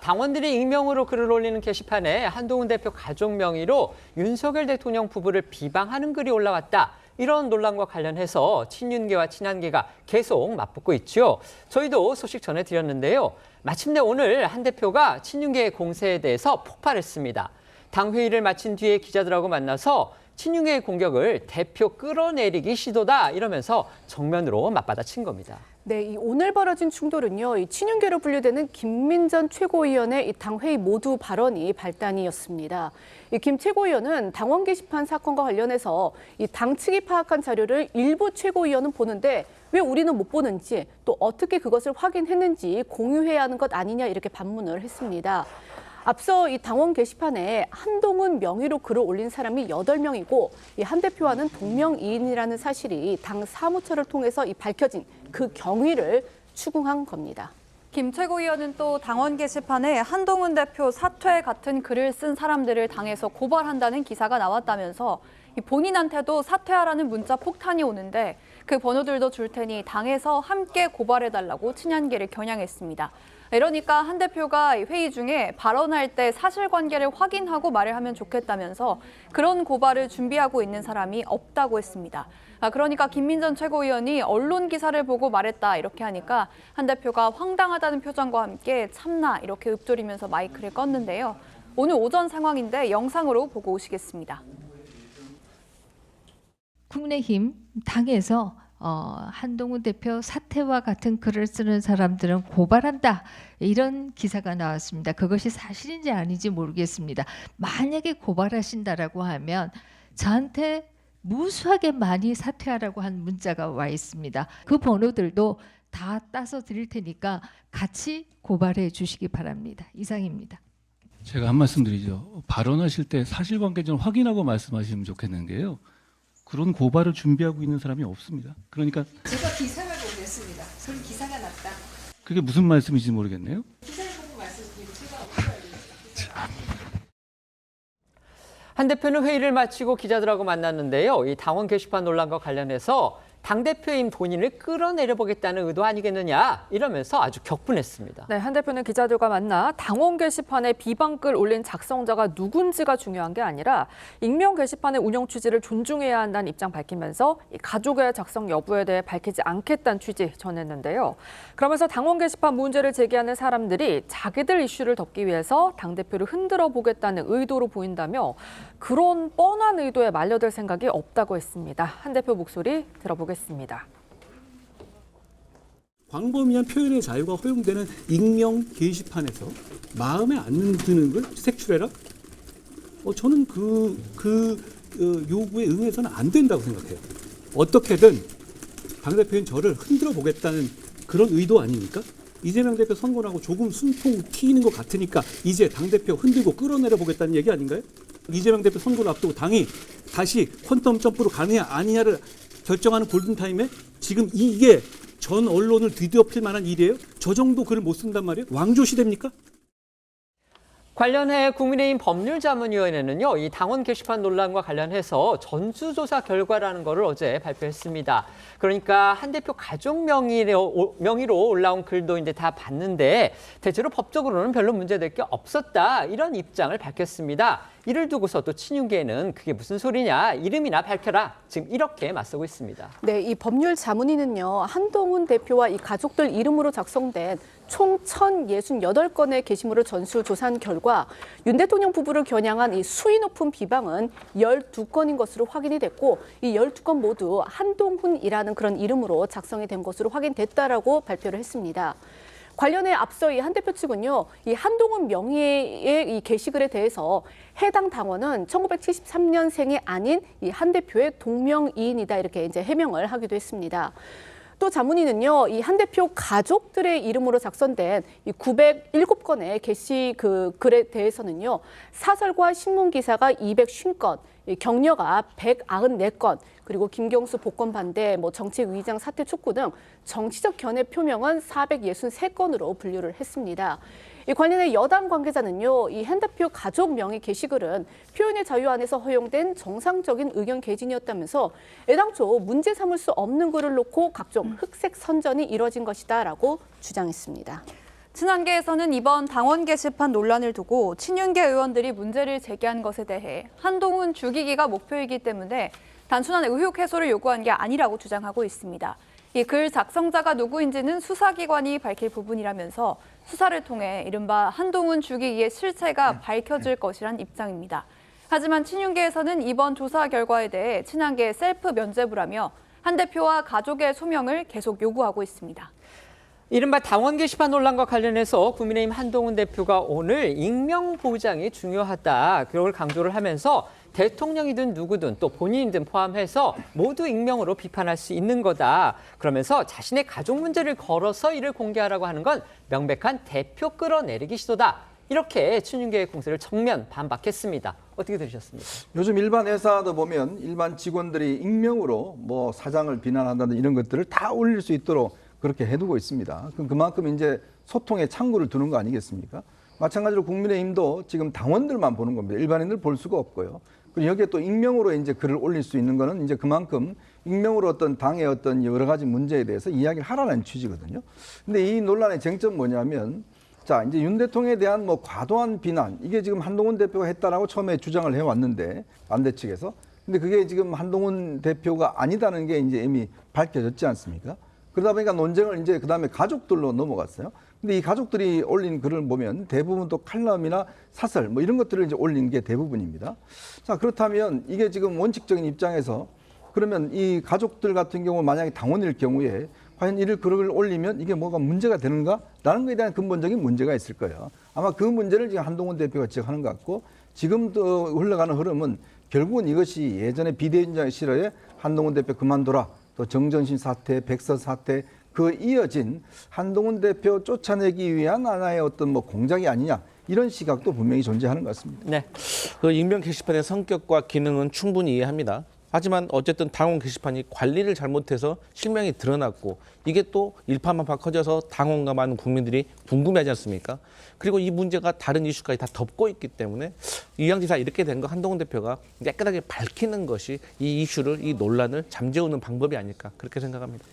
당원들이 익명으로 글을 올리는 게시판에 한동훈 대표 가족 명의로 윤석열 대통령 부부를 비방하는 글이 올라왔다. 이런 논란과 관련해서 친윤계와 친한계가 계속 맞붙고 있죠. 저희도 소식 전해드렸는데요. 마침내 오늘 한 대표가 친윤계의 공세에 대해서 폭발했습니다. 당 회의를 마친 뒤에 기자들하고 만나서 친윤계의 공격을 대표 끌어내리기 시도다 이러면서 정면으로 맞받아친 겁니다. 네, 이 오늘 벌어진 충돌은요, 이 친윤계로 분류되는 김민전 최고위원의 이 당회의 모두 발언이 발단이었습니다. 이 김 최고위원은 당원 게시판 사건과 관련해서 이 당 측이 파악한 자료를 일부 최고위원은 보는데 왜 우리는 못 보는지 또 어떻게 그것을 확인했는지 공유해야 하는 것 아니냐 이렇게 반문을 했습니다. 앞서 이 당원 게시판에 한동훈 명의로 글을 올린 사람이 8명이고 이 한 대표와는 동명이인이라는 사실이 당 사무처를 통해서 밝혀진 그 경위를 추궁한 겁니다. 김 최고위원은 또 당원 게시판에 한동훈 대표 사퇴 같은 글을 쓴 사람들을 당에서 고발한다는 기사가 나왔다면서 본인한테도 사퇴하라는 문자 폭탄이 오는데 그 번호들도 줄 테니 당에서 함께 고발해달라고 친한계를 겨냥했습니다. 이러니까 한 대표가 회의 중에 발언할 때 사실관계를 확인하고 말을 하면 좋겠다면서 그런 고발을 준비하고 있는 사람이 없다고 했습니다. 그러니까 김민전 최고위원이 언론 기사를 보고 말했다 이렇게 하니까 한 대표가 황당하다는 표정과 함께 참나 이렇게 읊조리면서 마이크를 껐는데요. 오늘 오전 상황인데 영상으로 보고 오시겠습니다. 국민의힘 당에서 한동훈 대표 사퇴와 같은 글을 쓰는 사람들은 고발한다. 이런 기사가 나왔습니다. 그것이 사실인지 아닌지 모르겠습니다. 만약에 고발하신다라고 하면 저한테 무수하게 많이 사퇴하라고 한 문자가 와 있습니다. 그 번호들도 다 따서 드릴 테니까 같이 고발해 주시기 바랍니다. 이상입니다. 제가 한 말씀 드리죠. 발언하실 때 사실관계 좀 확인하고 말씀하시면 좋겠는 게요. 그런 고발을 준비하고 있는 사람이 없습니다. 그러니까 제가 기사를 보고 했습니다. 그런 기사가 났다. 그게 무슨 말씀인지 모르겠네요. 기사를 보고 말씀드리고 제가 어떻게 알겠습니까? 한 대표는 회의를 마치고 기자들하고 만났는데요. 이 당원 게시판 논란과 관련해서 당대표인 본인을 끌어내려보겠다는 의도 아니겠느냐 이러면서 아주 격분했습니다. 네, 한 대표는 기자들과 만나 당원 게시판에 비방글 올린 작성자가 누군지가 중요한 게 아니라 익명 게시판의 운영 취지를 존중해야 한다는 입장 밝히면서 이 가족의 작성 여부에 대해 밝히지 않겠다는 취지 전했는데요. 그러면서 당원 게시판 문제를 제기하는 사람들이 자기들 이슈를 덮기 위해서 당대표를 흔들어 보겠다는 의도로 보인다며 그런 뻔한 의도에 말려들 생각이 없다고 했습니다. 한 대표 목소리 들어보겠습니다. 광범위한 표현의 자유가 허용되는 익명 게시판에서 마음에 안 드는 걸 색출해라? 저는 요구에 응해서는 안 된다고 생각해요. 어떻게든 당대표인 저를 흔들어 보겠다는 그런 의도 아닙니까? 이재명 대표 선거 나고 조금 숨통 튀는 것 같으니까 이제 당대표 흔들고 끌어내려 보겠다는 얘기 아닌가요? 이재명 대표 선거를 앞두고 당이 다시 퀀텀 점프로 가느냐 아니냐를 결정하는 골든타임에 지금 이게 전 언론을 뒤덮일 만한 일이에요? 저 정도 글을 못 쓴단 말이에요? 왕조시대입니까? 관련해 국민의힘 법률자문위원회는요, 이 당원 게시판 논란과 관련해서 전수조사 결과라는 것을 어제 발표했습니다. 그러니까 한 대표 가족 명의로 올라온 글도 이제 다 봤는데 대체로 법적으로는 별로 문제될 게 없었다 이런 입장을 밝혔습니다. 이를 두고서 또 친윤계는 그게 무슨 소리냐, 이름이나 밝혀라. 지금 이렇게 맞서고 있습니다. 네, 이 법률 자문위는요, 한동훈 대표와 이 가족들 이름으로 작성된 총 1,068건의 게시물을 전수조사한 결과 윤 대통령 부부를 겨냥한 이 수위 높은 비방은 12건인 것으로 확인이 됐고 이 12건 모두 한동훈이라는 그런 이름으로 작성이 된 것으로 확인됐다라고 발표를 했습니다. 관련해 앞서 이 한 대표 측은요, 이 한동훈 명의의 이 게시글에 대해서 해당 당원은 1973년생이 아닌 이 한 대표의 동명이인이다 이렇게 이제 해명을 하기도 했습니다. 또 자문위는요, 이 한 대표 가족들의 이름으로 작성된 이 907건의 게시 글에 대해서는요, 사설과 신문 기사가 250건, 격려가 194건, 그리고 김경수 복권 반대, 정책 위장 사퇴 촉구 등 정치적 견해 표명은 463건으로 분류를 했습니다. 이 관련해 여당 관계자는요, 이 한 대표 가족 명의 게시글은 표현의 자유 안에서 허용된 정상적인 의견 개진이었다면서 애당초 문제 삼을 수 없는 글을 놓고 각종 흑색 선전이 이뤄진 것이다라고 주장했습니다. 친한계에서는 이번 당원 게시판 논란을 두고 친윤계 의원들이 문제를 제기한 것에 대해 한동훈 죽이기가 목표이기 때문에 단순한 의혹 해소를 요구한 게 아니라고 주장하고 있습니다. 이 글 작성자가 누구인지는 수사기관이 밝힐 부분이라면서 수사를 통해 이른바 한동훈 죽이기의 실체가 밝혀질 것이란 입장입니다. 하지만 친윤계에서는 이번 조사 결과에 대해 친한계 셀프 면죄부라며 한 대표와 가족의 소명을 계속 요구하고 있습니다. 이른바 당원 게시판 논란과 관련해서 국민의힘 한동훈 대표가 오늘 익명 보장이 중요하다, 그걸 강조를 하면서 대통령이든 누구든 또 본인이든 포함해서 모두 익명으로 비판할 수 있는 거다. 그러면서 자신의 가족 문제를 걸어서 이를 공개하라고 하는 건 명백한 대표 끌어내리기 시도다. 이렇게 친윤계의 공세를 정면 반박했습니다. 어떻게 들으셨습니까? 요즘 일반 회사도 보면 일반 직원들이 익명으로 뭐 사장을 비난한다든 이런 것들을 다 올릴 수 있도록 그렇게 해두고 있습니다. 그만큼 이제 소통의 창구를 두는 거 아니겠습니까? 마찬가지로 국민의힘도 지금 당원들만 보는 겁니다. 일반인들 볼 수가 없고요. 그리고 여기에 또 익명으로 이제 글을 올릴 수 있는 거는 이제 그만큼 익명으로 어떤 당의 어떤 여러 가지 문제에 대해서 이야기를 하라는 취지거든요. 근데 이 논란의 쟁점 뭐냐면, 자, 이제 윤 대통령에 대한 뭐 과도한 비난, 이게 지금 한동훈 대표가 했다라고 처음에 주장을 해왔는데, 반대 측에서. 근데 그게 지금 한동훈 대표가 아니다는 게 이제 이미 밝혀졌지 않습니까? 그러다 보니까 논쟁을 이제 그 다음에 가족들로 넘어갔어요. 근데 이 가족들이 올린 글을 보면 대부분 또 칼럼이나 사설 뭐 이런 것들을 이제 올린 게 대부분입니다. 자, 그렇다면 이게 지금 원칙적인 입장에서 그러면 이 가족들 같은 경우 만약에 당원일 경우에 과연 이를 글을 올리면 이게 뭐가 문제가 되는가라는 것에 대한 근본적인 문제가 있을 거예요. 아마 그 문제를 지금 한동훈 대표가 지적하는 것 같고, 지금도 흘러가는 흐름은 결국은 이것이 예전에 비대위원장 시절에 한동훈 대표 그만둬라, 또 정전신 사태, 백서 사태, 그 이어진 한동훈 대표 쫓아내기 위한 하나의 어떤 뭐 공작이 아니냐, 이런 시각도 분명히 존재하는 것 같습니다. 네. 그 익명 게시판의 성격과 기능은 충분히 이해합니다. 하지만 어쨌든 당원 게시판이 관리를 잘못해서 실명이 드러났고, 이게 또 일파만파 커져서 당원과 많은 국민들이 궁금해하지 않습니까? 그리고 이 문제가 다른 이슈까지 다 덮고 있기 때문에 이왕지사 이렇게 된 거 한동훈 대표가 깨끗하게 밝히는 것이 이 이슈를, 이 논란을 잠재우는 방법이 아닐까, 그렇게 생각합니다.